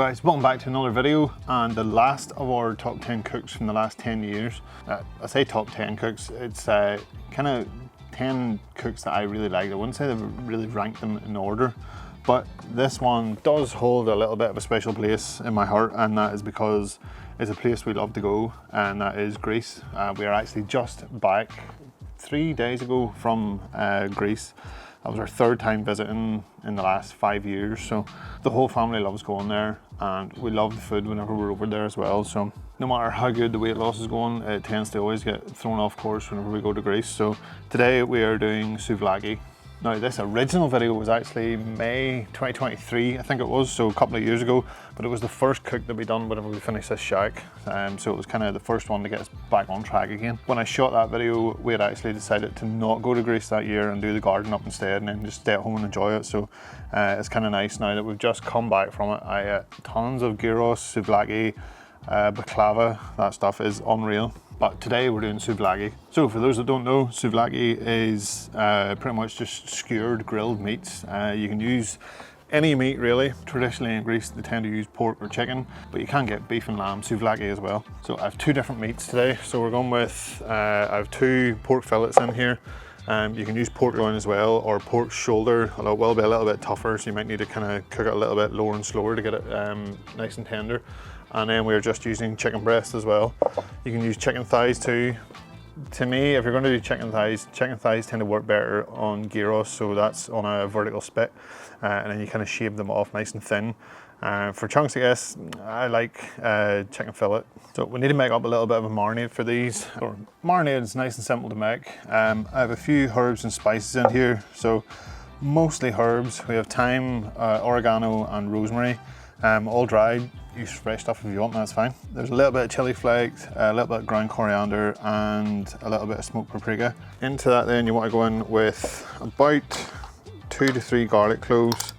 guys, welcome back to another video and the last of our top 10 cooks from the last 10 years. I say top 10 cooks, it's kind of 10 cooks that I really like. I wouldn't say they've really ranked them in order, but this one does hold a little bit of a special place in my heart, and that is because it's a place we love to go, and that is Greece. We are actually just back 3 days ago from Greece. That was our third time visiting in the last 5 years, so the whole family loves going there, and we love the food whenever we're over there as well. So no matter how good the weight loss is going, it tends to always get thrown off course whenever we go to Greece. So today we are doing souvlaki. Now this original video was actually May 2023, I think it was, so a couple of years ago, but it was the first cook that we done whenever we finished this shack, so it was kind of the first one to get us back on track again. When I shot that video, we had actually decided to not go to Greece that year and do the garden up instead, and then just stay at home and enjoy it. So it's kind of nice now that we've just come back from it. I ate tons of gyros, souvlaki, baklava. That stuff is unreal. But today we're doing souvlaki. So for those that don't know, souvlaki is pretty much just skewered grilled meats. You can use any meat really. Traditionally in Greece they tend to use pork or chicken, but you can get beef and lamb souvlaki as well. So I have two different meats today. So we're going with, I have two pork fillets in here. You can use pork loin as well, or pork shoulder, although it will be a little bit tougher, so you might need to kind of cook it a little bit lower and slower to get it nice and tender. And then we're just using chicken breast as well. You can use chicken thighs too. To me, if you're going to do chicken thighs tend to work better on gyros, so that's on a vertical spit, and then you kind of shave them off nice and thin. For chunks, I guess, I like chicken fillet. So we need to make up a little bit of a marinade for these. Marinade is nice and simple to make. I have a few herbs and spices in here, so mostly herbs. We have thyme, oregano and rosemary, all dried. Use fresh stuff if you want, that's fine. There's a little bit of chili flakes, a little bit of ground coriander and a little bit of smoked paprika. Into that then you want to go in with about 2 to 3 garlic cloves.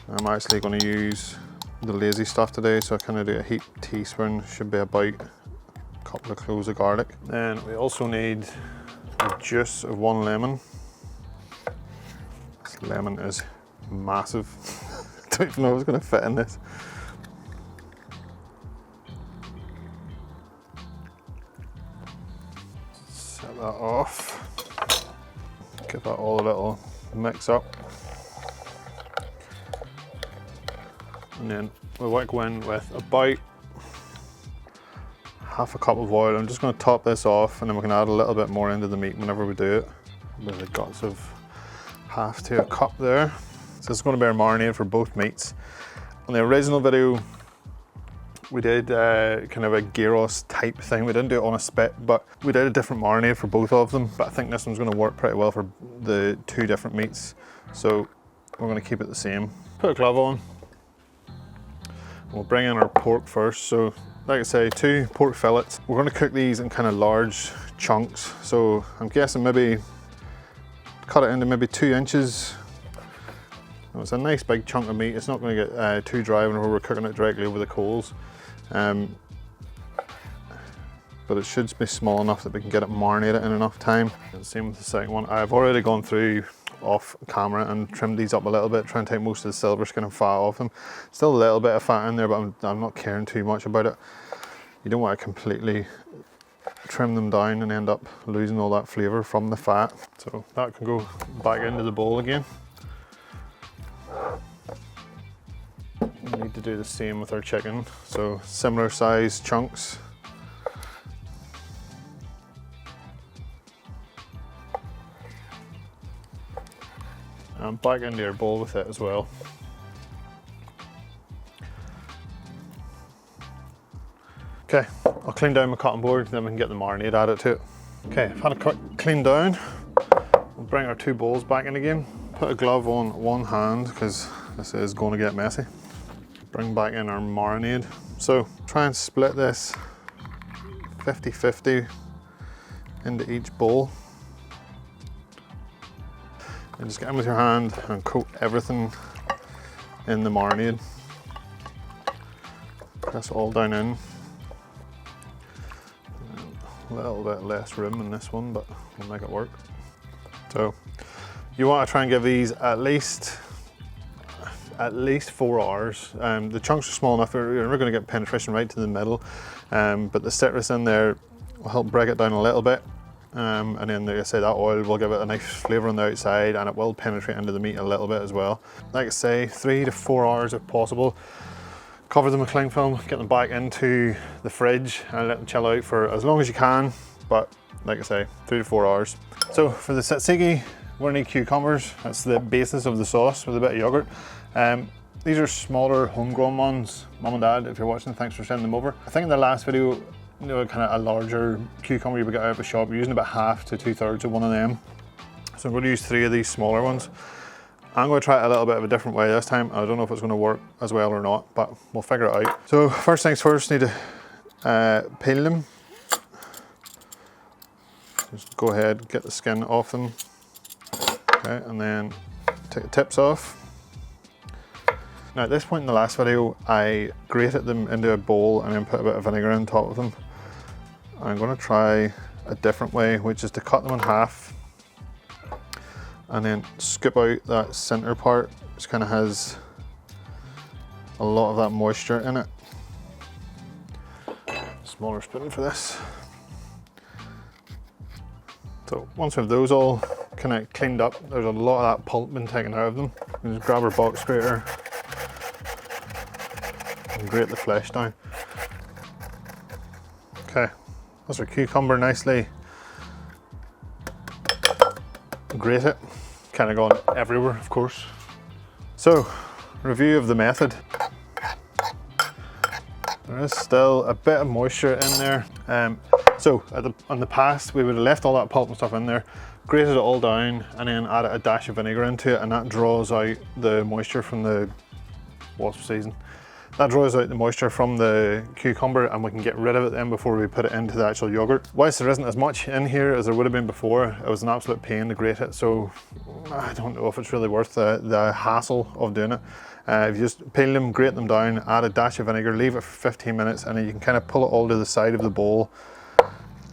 I'm actually going to use the lazy stuff today, so I kind of do a heaped teaspoon, should be about a couple of cloves of garlic. Then we also need the juice of 1 lemon. This lemon is massive. I don't even know if it's going to fit in this. Set that off. Give that all a little mix up. And then we want to go in with about half a cup of oil. I'm just going to top this off, and then we can add a little bit more into the meat whenever we do it. With the guts of half to a cup there. So it's going to be our marinade for both meats. On the original video, we did kind of a gyros type thing. We didn't do it on a spit, but we did a different marinade for both of them. But I think this one's going to work pretty well for the two different meats. So we're going to keep it the same. Put a glove on. We'll bring in our pork first. So like I say, 2 pork fillets. We're going to cook these in kind of large chunks. So I'm guessing maybe cut it into maybe 2 inches. It's a nice big chunk of meat. It's not going to get too dry whenever we're cooking it directly over the coals. But it should be small enough that we can get it marinated in enough time. And same with the second one. I've already gone through off camera and trimmed these up a little bit, trying to take most of the silver skin and fat off them. Still a little bit of fat in there, but I'm not caring too much about it. You don't want to completely trim them down and end up losing all that flavour from the fat. So that can go back into the bowl again. We need to do the same with our chicken, so similar size chunks. And back into your bowl with it as well. Okay, I'll clean down my cutting board, then we can get the marinade added to it. Okay, I've had a cut clean down. We'll bring our 2 bowls back in again. Put a glove on one hand because this is going to get messy. Bring back in our marinade. So try and split this 50-50 into each bowl. And just get in with your hand and coat everything in the marinade. Press it all down in. A little bit less room in this one, but we'll make it work. So you want to try and give these at least at least 4 hours. The chunks are small enough, you're never going to get penetration right to the middle, but the citrus in there will help break it down a little bit. And then, like I say, that oil will give it a nice flavour on the outside, and it will penetrate into the meat a little bit as well. Like I say, 3 to 4 hours if possible. Cover them with cling film, get them back into the fridge and let them chill out for as long as you can, but like I say, 3 to 4 hours. So for the tzatziki, we're gonna need cucumbers. That's the basis of the sauce with a bit of yogurt. These are smaller homegrown ones. Mum and Dad, if you're watching, thanks for sending them over. I think in the last video, you know, kind of a larger cucumber you would get out of a shop, you're using about half to 2/3 of one of them. So I'm going to use 3 of these smaller ones. I'm going to try it a little bit of a different way this time. I don't know if it's going to work as well or not, but we'll figure it out. So first things first, need to peel them. Just go ahead, get the skin off them. Okay, and then take the tips off. Now at this point in the last video, I grated them into a bowl and then put a bit of vinegar on top of them. I'm going to try a different way, which is to cut them in half and then scoop out that center part, which kind of has a lot of that moisture in it. Smaller spoon for this. So once we have those all kind of cleaned up, there's a lot of that pulp been taken out of them. You just grab our box grater and grate the flesh down. Okay, that's our cucumber nicely grated. Kind of gone everywhere, of course. So, review of the method. There is still a bit of moisture in there. So on the past, we would have left all that pulp and stuff in there, grated it all down, and then added a dash of vinegar into it, and that draws out the moisture from the wasp season. That draws out the moisture from the cucumber, and we can get rid of it then before we put it into the actual yogurt. Whilst there isn't as much in here as there would have been before, it was an absolute pain to grate it, so I don't know if it's really worth the hassle of doing it. If you just peel them, grate them down, add a dash of vinegar, leave it for 15 minutes, and then you can kind of pull it all to the side of the bowl,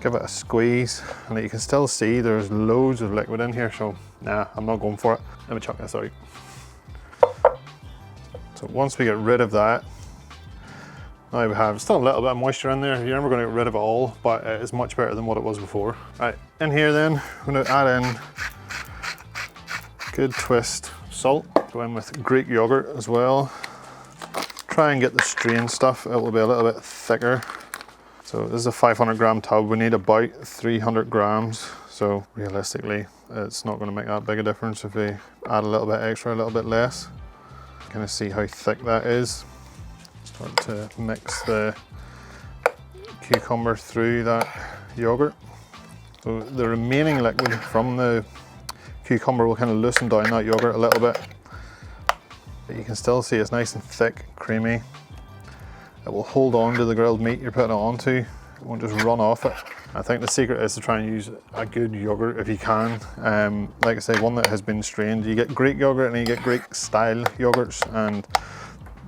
give it a squeeze, and you can still see there's loads of liquid in here, so nah, I'm not going for it. Let me chuck this out. So once we get rid of that, now we have still a little bit of moisture in there. You're never going to get rid of it all, but it is much better than what it was before. Right, in here then, I'm going to add in a good twist of salt. Go in with Greek yogurt as well. Try and get the strained stuff, it will be a little bit thicker. So this is a 500 gram tub, we need about 300 grams. So realistically, it's not going to make that big a difference if we add a little bit extra, a little bit less. Kind of see how thick that is. Start to mix the cucumber through that yogurt. So the remaining liquid from the cucumber will kind of loosen down that yogurt a little bit. But you can still see it's nice and thick, creamy. It will hold on to the grilled meat you're putting it onto. It won't just run off it. I think the secret is to try and use a good yogurt if you can. Like I say, one that has been strained. You get Greek yogurt and you get Greek style yogurts, and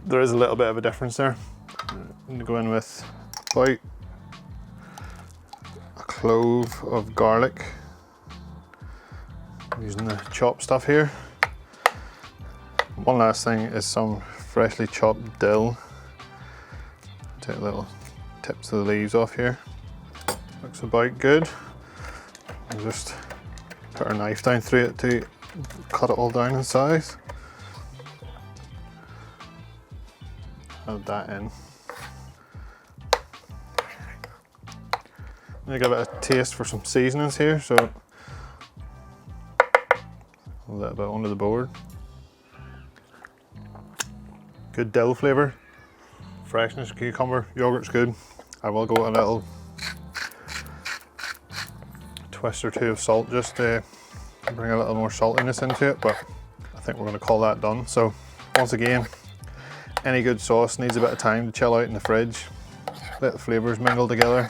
there is a little bit of a difference there. I'm going to go in with about a clove of garlic. I'm using the chopped stuff here. One last thing is some freshly chopped dill. Take little tips of the leaves off here. Looks about good. I'll just put our knife down through it to cut it all down in size. Add that in. I'm gonna give it a taste for some seasonings here, so a little bit under the board. Good dill flavour, freshness, cucumber, yogurt's good. I will go a little twist or two of salt just to bring a little more saltiness into it, but I think we're going to call that done. So once again, any good sauce needs a bit of time to chill out in the fridge, let the flavours mingle together.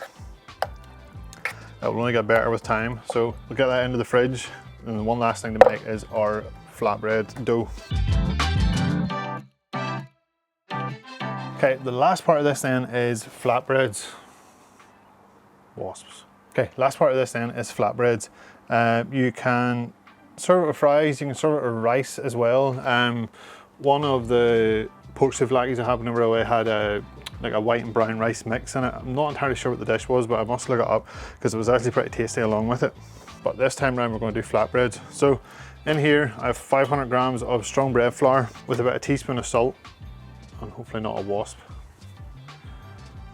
It will only get better with time, so we'll get that into the fridge. And the one last thing to make is our flatbread dough. Okay, the last part of this then is flatbreads. Wasps. Okay, last part of this then is flatbreads. You can serve it with fries, you can serve it with rice as well. One of the pork souvlakis I had whenever I had like a white and brown rice mix in it. I'm not entirely sure what the dish was, but I must look it up because it was actually pretty tasty along with it. But this time around we're going to do flatbreads. So in here I have 500 grams of strong bread flour with about a teaspoon of salt and hopefully not a wasp.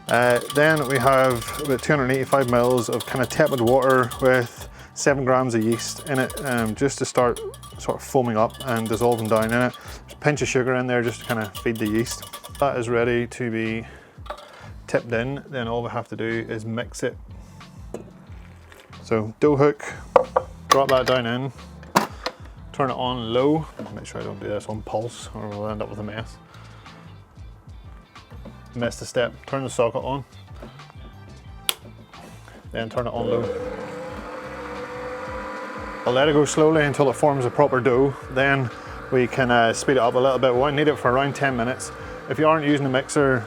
Then we have about 285 mils of kind of tepid water with 7 grams of yeast in it, just to start sort of foaming up and dissolving down in it. There's a pinch of sugar in there just to kind of feed the yeast. That is ready to be tipped in. Then all we have to do is mix it. So dough hook, drop that down in, turn it on low. Make sure I don't do this on pulse or we'll end up with a mess. Missed a step, turn the socket on, then turn it on low. I'll let it go slowly until it forms a proper dough, then we can speed it up a little bit. We won't need it for around 10 minutes. If you aren't using a mixer,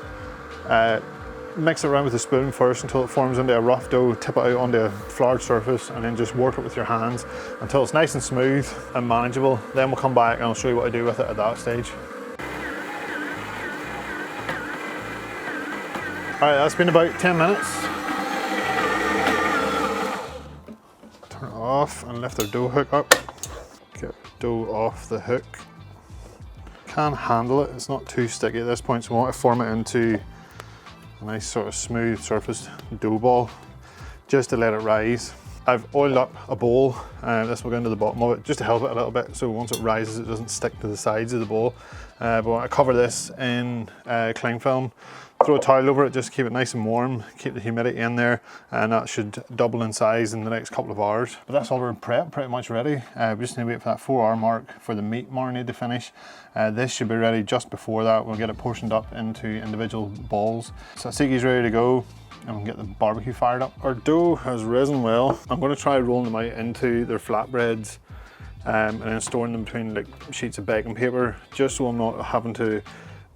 mix it around with a spoon first until it forms into a rough dough, tip it out onto a floured surface and then just work it with your hands until it's nice and smooth and manageable. Then we'll come back and I'll show you what I do with it at that stage. Alright, that's been about 10 minutes. Turn it off and lift our dough hook up. Get dough off the hook. Can handle it, it's not too sticky at this point, so we want to form it into a nice sort of smooth surfaced dough ball, just to let it rise. I've oiled up a bowl, this will go into the bottom of it, just to help it a little bit, so once it rises it doesn't stick to the sides of the bowl. But I want to cover this in cling film, throw a towel over it just to keep it nice and warm, keep the humidity in there, and that should double in size in the next couple of hours. But that's all we're pretty much ready. We just need to wait for that 4-hour mark for the meat marinade to finish. This should be ready just before that. We'll get it portioned up into individual balls. Tzatziki's ready to go, and we can get the barbecue fired up. Our dough has risen well. I'm going to try rolling them out into their flatbreads and then storing them between like sheets of baking paper, just so I'm not having to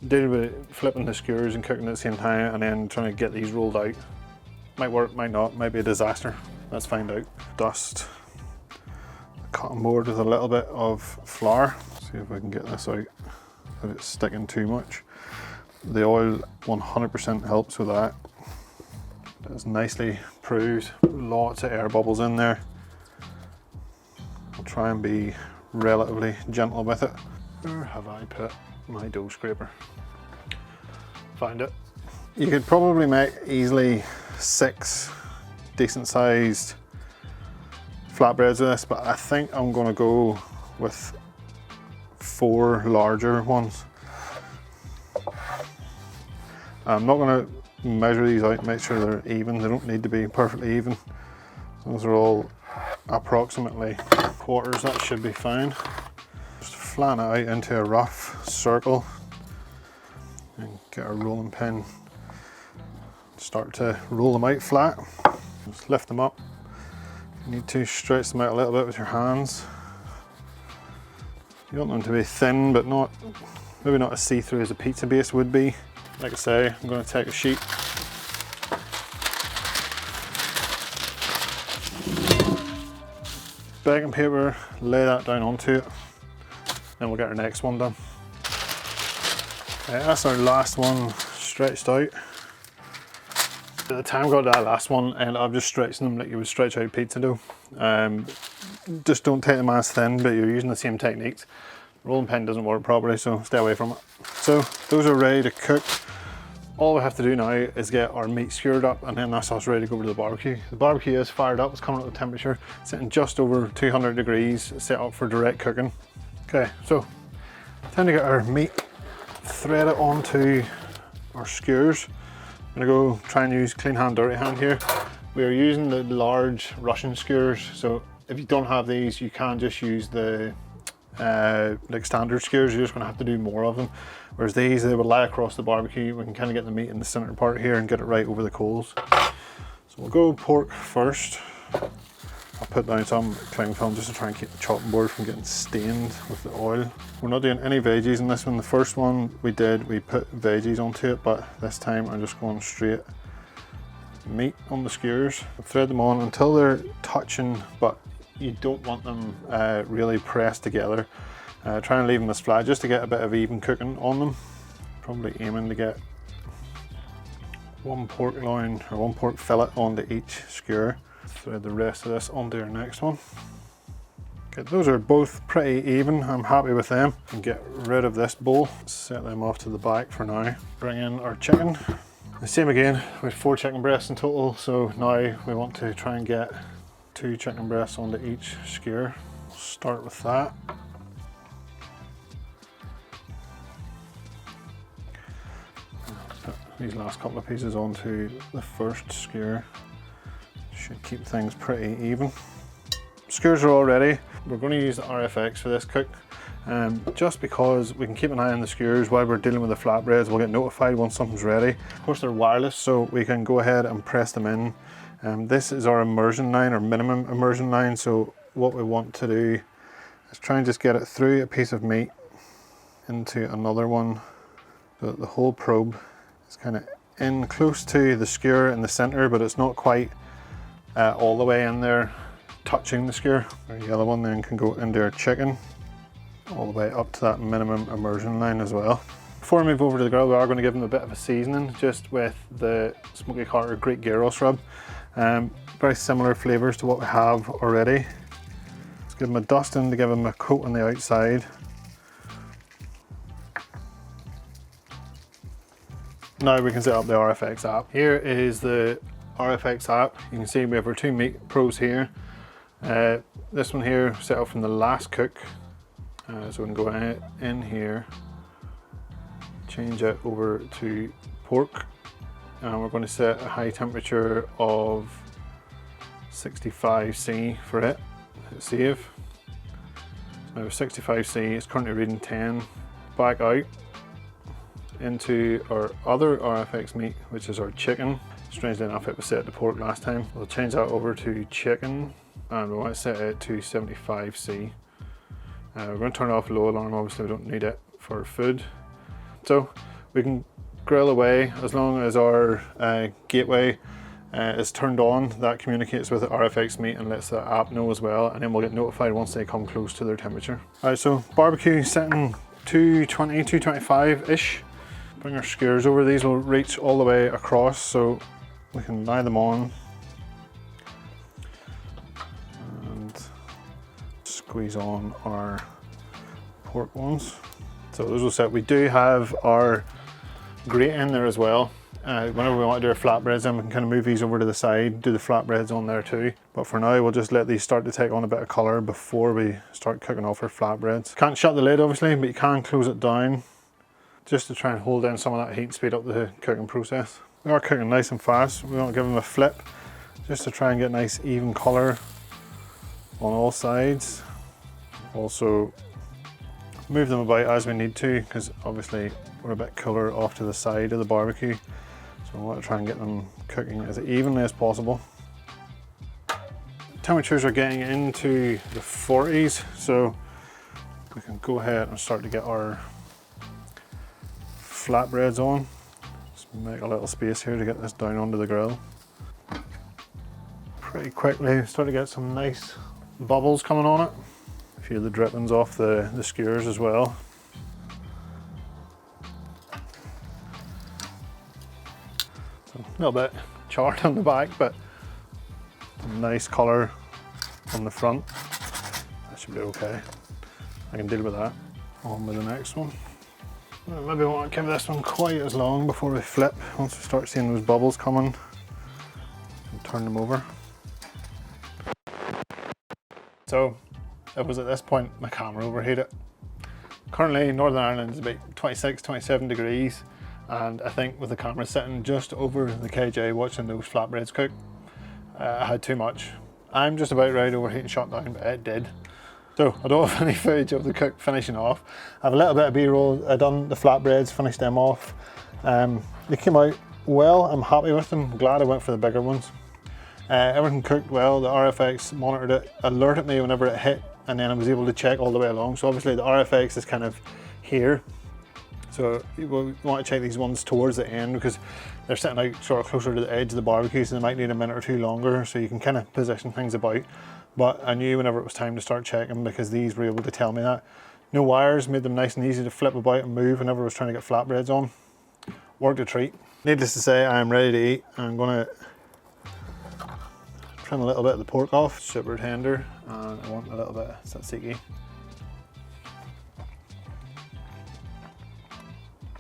deal with flipping the skewers and cooking at the same time and then trying to get these rolled out. Might work, might not, might be a disaster. Let's find out. Dust the cutting board with a little bit of flour. See if I can get this out if it's sticking too much. The oil 100% helps with that. It's nicely proved. Lots of air bubbles in there. I'll try and be relatively gentle with it. Where have I put my dough scraper? Found it. You could probably make easily 6 decent sized flatbreads with this, but I think I'm going to go with 4 larger ones. I'm not going to measure these out, make sure they're even. They don't need to be perfectly even. Those are all approximately quarters, that should be fine. Just flatten it out into a rough circle and get a rolling pin. Start to roll them out flat. Just lift them up. You need to stretch them out a little bit with your hands. You want them to be thin, but not, maybe not as see-through as a pizza base would be. Like I say, I'm going to take a sheet, baking paper, lay that down onto it, then we'll get our next one done. Okay, that's our last one stretched out. At the time I got that last one, and I'm just stretching them like you would stretch out pizza dough. Just don't take them as thin, but you're using the same techniques. Rolling pin doesn't work properly, so stay away from it. So those are ready to cook. All we have to do now is get our meat skewered up, and then that's us ready to go over to the barbecue. The barbecue is fired up, it's coming up to temperature, sitting just over 200 degrees, set up for direct cooking. Okay, so time to get our meat threaded onto our skewers. I'm gonna go try and use clean hand, dirty hand here. We are using the large Russian skewers, so if you don't have these, you can just use the like standard skewers. You're just going to have to do more of them, whereas these, they will lie across the barbecue. We can kind of get the meat in the center part here and get it right over the coals. So we'll go pork first. I'll put down some cling film just to try and keep the chopping board from getting stained with the oil. We're not doing any veggies in this one. The first one we put veggies onto it, but this time I'm just going straight meat on the skewers. Thread them on until they're touching, but you don't want them really pressed together. Try and leave them as flat just to get a bit of even cooking on them. Probably aiming to get one pork loin or one pork fillet onto each skewer. Thread the rest of this onto our next one. Okay, those are both pretty even. I'm happy with them. And get rid of this bowl. Set them off to the back for now. Bring in our chicken. The same again, we have 4 chicken breasts in total, so now we want to try and get 2 chicken breasts onto each skewer. We'll start with that. Put these last couple of pieces onto the first skewer. Should keep things pretty even. Skewers are all ready. We're going to use the RFX for this cook. Just because we can keep an eye on the skewers while we're dealing with the flatbreads. We'll get notified once something's ready. Of course they're wireless, so we can go ahead and press them in. This is our immersion line, or minimum immersion line, so what we want to do is try and just get it through a piece of meat into another one, so that the whole probe is kind of in close to the skewer in the center, but it's not quite all the way in there touching the skewer. Our yellow one then can go into our chicken all the way up to that minimum immersion line as well. Before we move over to the grill, we are going to give them a bit of a seasoning just with the smoky heart or Greek gyros rub. Very similar flavours to what we have already. Let's give them a dusting to give them a coat on the outside. Now we can set up the RFX app. Here is the RFX app. You can see we have our 2 meat pros here. This one here set up from the last cook. So we can go in here, change it over to pork, and we're going to set a high temperature of 65°C for it. Hit save. Now 65°C, it's currently reading 10. Back out into our other RFX meat, which is our chicken. Strangely enough, it was set to pork last time. We'll change that over to chicken, and we want to set it to 75°C. We're going to turn off low alarm, obviously we don't need it for food. So we can grill away as long as our gateway is turned on. That communicates with the RFX meat and lets the app know as well, and then we'll get notified once they come close to their temperature. Alright, so barbecue setting 220, 225-ish. Bring our skewers over. These will reach all the way across, so we can lie them on. Squeeze on our pork ones. So those will set. We do have our grate in there as well. Whenever we want to do our flatbreads, then we can kind of move these over to the side, do the flatbreads on there too. But for now, we'll just let these start to take on a bit of colour before we start cooking off our flatbreads. Can't shut the lid obviously, but you can close it down just to try and hold down some of that heat and speed up the cooking process. We are cooking nice and fast. We want to give them a flip just to try and get nice even colour on all sides. Also move them about as we need to, because obviously we're a bit cooler off to the side of the barbecue, so we want to try and get them cooking as evenly as possible. Temperatures are getting into the 40s, so we can go ahead and start to get our flatbreads on. Just make a little space here to get this down onto the grill. Pretty quickly start to get some nice bubbles coming on it. A few of the drippings off the skewers as well. So a little bit charred on the back, but nice colour on the front. That should be okay. I can deal with that. On with the next one. Maybe I won't give this one quite as long before we flip. Once we start seeing those bubbles coming, and turn them over. So it was at this point my camera overheated. Currently Northern Ireland is about 26, 27 degrees, and I think with the camera sitting just over the KJ watching those flatbreads cook, I had too much. I'm just about ready to overheat and shut down, but it did. So I don't have any footage of the cook finishing off. I have a little bit of B-roll. I done the flatbreads, finished them off. They came out well. I'm happy with them. Glad I went for the bigger ones. Everything cooked well. The RFX monitored it, alerted me whenever it hit, and then I was able to check all the way along. So obviously the RFX is kind of here. So we want to check these ones towards the end because they're sitting out sort of closer to the edge of the barbecue, so they might need a minute or two longer, so you can kind of position things about. But I knew whenever it was time to start checking, because these were able to tell me that. No wires, made them nice and easy to flip about and move whenever I was trying to get flatbreads on. Worked a treat. Needless to say, I am ready to eat. I'm gonna trim a little bit of the pork off, super tender, and I want a little bit of tzatziki.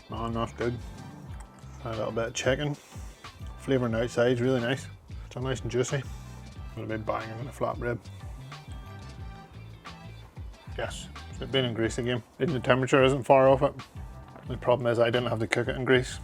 Man, that's good. A little bit of chicken. Flavour on the outside is really nice. It's nice and juicy. Got a bit banging in the flatbread. Yes, it's been in grease again. Even the temperature isn't far off it. The problem is I didn't have to cook it in grease.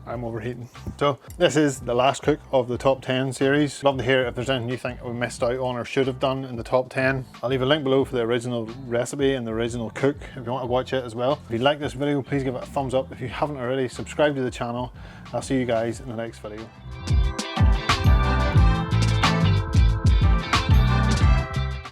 I'm overheating. So this is the last cook of the top 10 series. Love to hear if there's anything you think we missed out on or should have done in the top 10. I'll leave a link below for the original recipe and the original cook if you want to watch it as well. If you like this video, please give it a thumbs up. If you haven't already, subscribe to the channel. I'll see you guys in the next video.